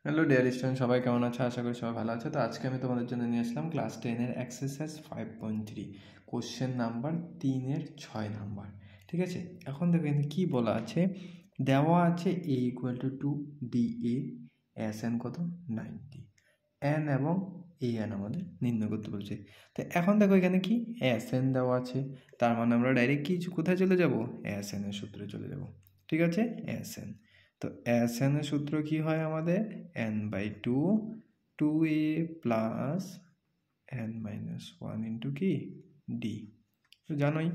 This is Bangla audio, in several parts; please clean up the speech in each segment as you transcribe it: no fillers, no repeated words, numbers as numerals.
হ্যালো ডিয়ার স্টুডেন্ট, সবাই কেমন আছো? আশা করি সবাই ভালো আছে। তো আজকে আমি তোমাদের জন্য নিয়ে আসলাম ক্লাস 10-এর এক্সারসাইজ 5.3 কোশ্চেন নাম্বার 3-এর 6 নাম্বার। ঠিক আছে, এখন দেখো এখানে কী বলা আছে। দেওয়া আছে a equal to 2 dA, S N কত 90, এন এবং এ এন আমাদের নির্ণয় করতে বলছে। তো এখন দেখো এখানে কি এস এন দেওয়া আছে, তার মানে আমরা ডাইরেক্ট কি কোথায় চলে যাব? এস এন এর সূত্রে চলে যাব। ঠিক আছে, এস এন। তো এস এন এর সূত্র কি হয় আমাদের? n/2 2a plus n minus 1 into কি ডি। তো জানোই,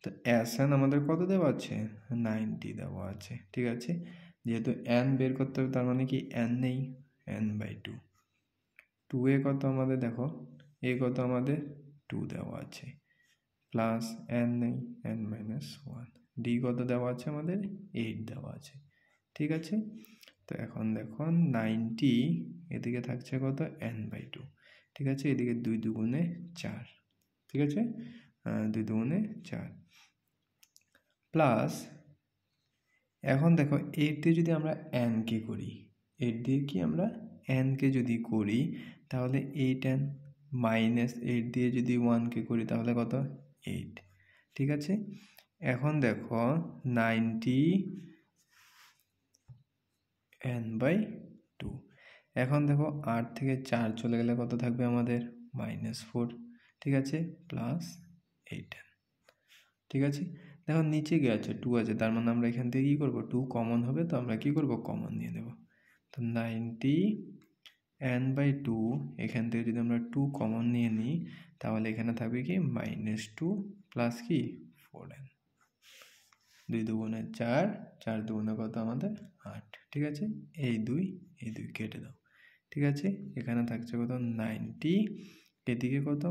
তো এস এন আমাদের কত দেওয়া আছে? 90 দেওয়া আছে। ঠিক আছে, যেহেতু n বের করতে হবে তার মানে কি n নেই, n/2 2a কত আমাদের দেখো, a কত আমাদের 2 দেওয়া আছে, প্লাস n নেই, n মাইনাস 1, ডি কত দেওয়া আছে আমাদের 8 দেওয়া আছে। ঠিক আছে, তো এখন দেখো 90 এদিকে থাকছে কত n/2। ঠিক আছে, এদিকে 2 দুগুণে 4। ঠিক আছে, 2 দুগুণে 4 প্লাস এখন দেখো 8 দিয়ে যদি আমরা n কে করি, 8 দিয়ে কি আমরা n কে যদি করি তাহলে 8n, মাইনাস 8 দিয়ে যদি 1 কে করি তাহলে কত 8। ঠিক আছে, এখন দেখো 90 n/2। এখন দেখো 8 থেকে 4 চলে গেলে কত থাকবে আমাদের? -4। ঠিক আছে, প্লাস 8n। ঠিক আছে, দেখো নিচে গিয়ে আছে 2 আছে, তার মানে আমরা এখান থেকে কী করবো? 2 কমন হবে, তো আমরা কী করবো? কমন নিয়ে নেব। তো 90 n/2, এখান থেকে যদি আমরা 2 কমন নিয়ে নিই তাহলে এখানে থাকবে কি -2 প্লাস কি 4n। 2 দুগুণে 4, 4 দুগুণে কত আমাদের 8। ঠিক আছে, এই 2 কেটে দাও। ঠিক আছে, এখানে থাকছে কত 90, এদিকে কত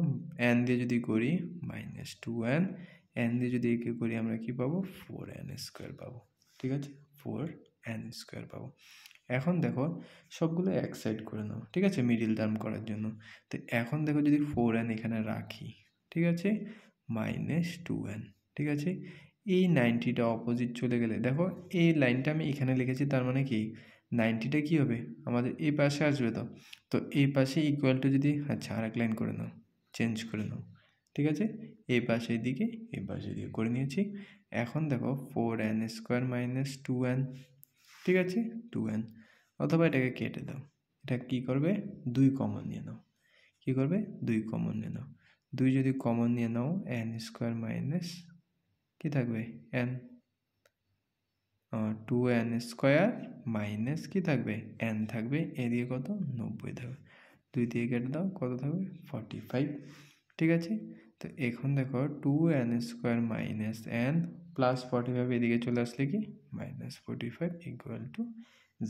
n দিয়ে যদি করি -2n, n দিয়ে যদি একে করি আমরা কি পাবো? 4n² পাবো। ঠিক আছে, 4n² পাবো। এখন দেখো সবগুলো এক সাইড করে নাও। ঠিক আছে, মিডিল টার্ম করার জন্য। তো এখন দেখো যদি 4n এখানে রাখি, ঠিক আছে, -2n। ঠিক আছে, এই 90টা অপোজিট চলে গেলে দেখো এই লাইনটা আমি এখানে লিখেছি, তার মানে কি 90টা কী হবে আমাদের এই পাশে আসবে। তো এই পাশে ইকুয়াল টু যদি, আচ্ছা আরেক লাইন করে নাও, চেঞ্জ করে নাও। ঠিক আছে, এই পাশে এদিকে, এই পাশে এদিকে করে নিয়েছি। এখন দেখো 4n² - 2n। ঠিক আছে, 2n, অথবা এটাকে কেটে দাও। এটা কি করবে? 2 কমন নিয়ে নাও। কি করবে? 2 কমন নিয়ে নাও। 2 যদি কমন নিয়ে নাও n² মাইনাস কি থাকবে n, 2n² মাইনাস কি থাকবে n থাকবে, এদিকে কত 90 থাকবে। 2 দিয়ে কেটে দাও, কত থাকবে 45। ঠিক আছে, তো এখন দেখো 2n² মাইনাস n প্লাস 45 এদিকে চলে আসলে কি -45 ইকুয়াল টু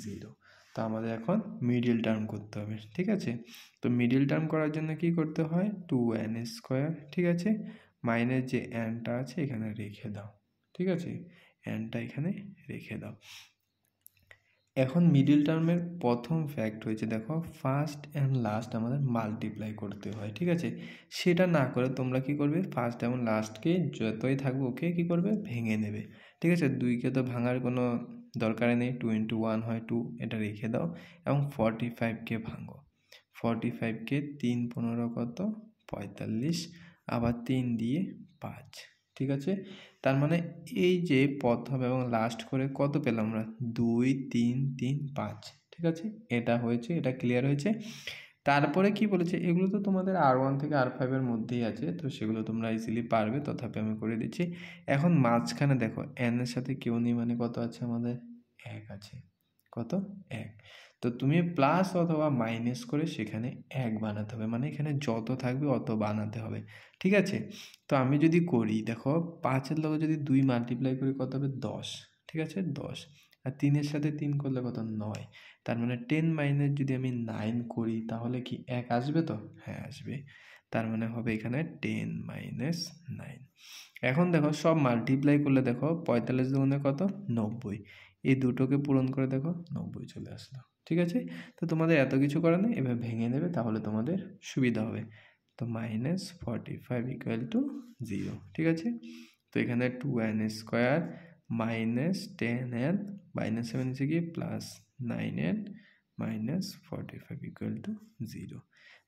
0। তো আমাদের এখন মিডিল টার্ম করতে হবে। ঠিক আছে, তো মিডিল টার্ম করার জন্য কি করতে হয়? 2n², ঠিক আছে, মাইনাস যে nটা আছে এখানে রেখে দাও। ঠিক আছে, nটা এখানে রেখে দাও। এখন মিডিল টার্মের প্রথম ফ্যাক্ট হয়েছে দেখো ফার্স্ট অ্যান্ড লাস্ট আমাদের মাল্টিপ্লাই করতে হয়। ঠিক আছে, সেটা না করে তোমরা কি করবে? ফার্স্ট এবং লাস্টকে যতই থাকবে ওকে কি করবে? ভেঙে নেবে। ঠিক আছে, 2কে তো ভাঙার কোনো দরকারই নেই, 2 × 1 হয় 2, এটা রেখে দাও এবং 45কে ভাঙো। 45কে 3 15 কত 45, আবার 3 দিয়ে 5। ঠিক আছে, তার মানে এই যে প্রথম এবং লাস্ট করে কত পেলাম আমরা? 2 3 3 5। ঠিক আছে, এটা হয়েছে, এটা ক্লিয়ার হয়েছে। তারপরে কি বলেছে? এগুলো তো তোমাদের R1 থেকে R5 এর মধ্যেই আছে, তো সেগুলো তোমরা ইজিলি পারবে, তথাপি আমি করে দিচ্ছি। এখন মাঝখানে দেখো n এর সাথে কেউ নেই, মানে কত আছে আমাদের? 1 আছে। কত? 1। তো তুমি প্লাস অথবা মাইনাস করে সেখানে 1 বানাতে হবে, মানে এখানে যত থাকবে অত বানাতে হবে। ঠিক আছে, তো আমি যদি করি দেখো 5-এর লগে যদি 2 মাল্টিপ্লাই করি কত হবে? 10। ঠিক আছে, 10, আর 3-এর সাথে 3 করলে কত? 9। তার মানে 10 মাইনাস যদি আমি 9 করি তাহলে কি 1 আসবে? তো হ্যাঁ আসবে, তার মানে হবে এখানে 10 মাইনাস 9। এখন দেখো সব মাল্টিপ্লাই করলে দেখো 45 দুগুণে কত? 90। এই দুটোকে পূরণ করে দেখো 90 চলে আসলো। ঠিক আছে, তো তোমাদের এত কিছু করার নেই, এবার ভেঙে নেবে তাহলে তোমাদের সুবিধা হবে। তো -45 ইকুয়াল টু 0। ঠিক আছে, তো এখানে 2n² মাইনাস 10n, -7 নিচে গিয়ে plus 9n minus 45 equal to 0।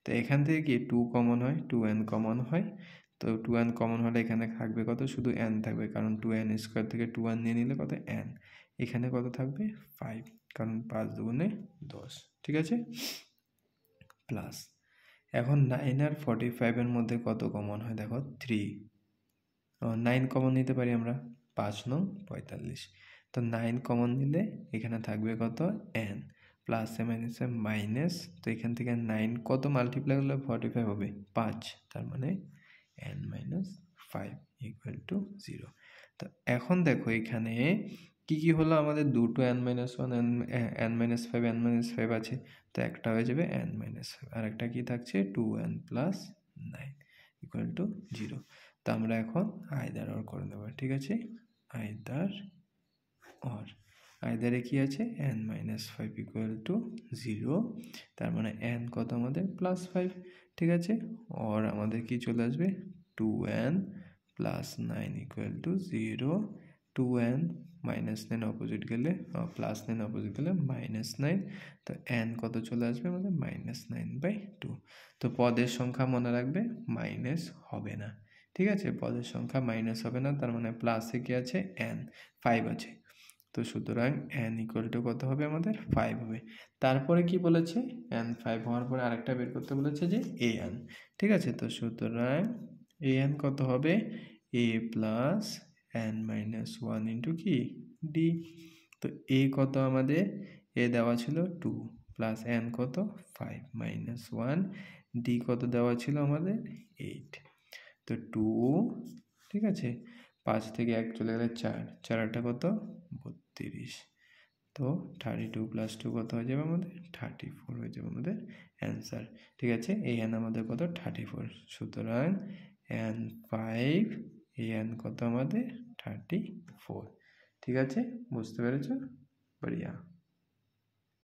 তো এখান থেকে কি 2 কমন হয়, 2n কমন হয়। তো 2n কমন হলে এখানে থাকবে কত, শুধু n থাকবে, কারণ 2n স্কোয়ার থেকে 2n নিয়ে নিলে কত n। এখানে কত থাকবে 5, কারণ 5 দুগুণে 10, ঠিক আছে, প্লাস। এখন 9 আর 45 এর মধ্যে কত কমন হয় দেখো 3, 9 কমন নিতে পারি আমরা, 5 9 45। তো 9 কমন নিলে এখানে থাকবে কত n, প্লাসে মাইনাসে মাইনাস। তো এখান থেকে 9 কত মাল্টিপ্লাই করলে 45 হবে 5, তার মানে n মাইনাস 5 ইকুয়াল টু 0। তো এখন দেখো এখানে কি কি হলো, আমাদের দুটো n minus 1 n minus 5 n minus 5 আছে। তো একটা হয়ে যাবে n মাইনাস 5, আর একটা কি থাকছে 2n প্লাস 9 ইকুয়াল টু 0। তো আমরা এখন আইদার অর করে নেব, ঠিক আছে, আইদার অর। আইদারে কি আছে n মাইনাস 5 ইকুয়াল টু 0, তার মানে n কত আমাদের প্লাস 5, ঠিক আছে, অর আমাদের কি চলে আসবে 2n plus 9 equal to 0। 2n minus 9 opposite গেলে প্লাস 9 অপোজিট গেলে মাইনাস 9। তো n কত চলে আসবে আমাদের মাইনাস 9/2। তো পদের সংখ্যা মনে রাখবে মাইনাস হবে না, ঠিক আছে, পদের সংখ্যা মাইনাস হবে না, তার মানে প্লাসে কি আছে n 5 আছে। তো সুতরাং n ইকুয়াল টু কত হবে আমাদের 5 হবে। তারপরে কি বলেছে n 5 হওয়ার পরে আরেকটা বের করতে বলেছে যে an, ঠিক আছে। তো সুতরাং an কত হবে a plus n minus 1 into কি d। তো a কত আমাদের, a দেওয়া ছিল 2 প্লাস n কত 5 মাইনাস 1, d কত দেওয়া ছিল আমাদের 8। তো 2, ঠিক আছে, 5 থেকে 1 চলে গেলে 4, 4 আটটা কত 32। তো 32 প্লাস 2 কত হয়ে যাবে আমাদের 34 হয়ে যাবে আমাদের অ্যান্সার, ঠিক আছে। এই n আমাদের কত 34, সুতরাং n 5 এই n কত আমাদের 34, ঠিক আছে, বুঝতে পেরেছো, বঢ়িয়া।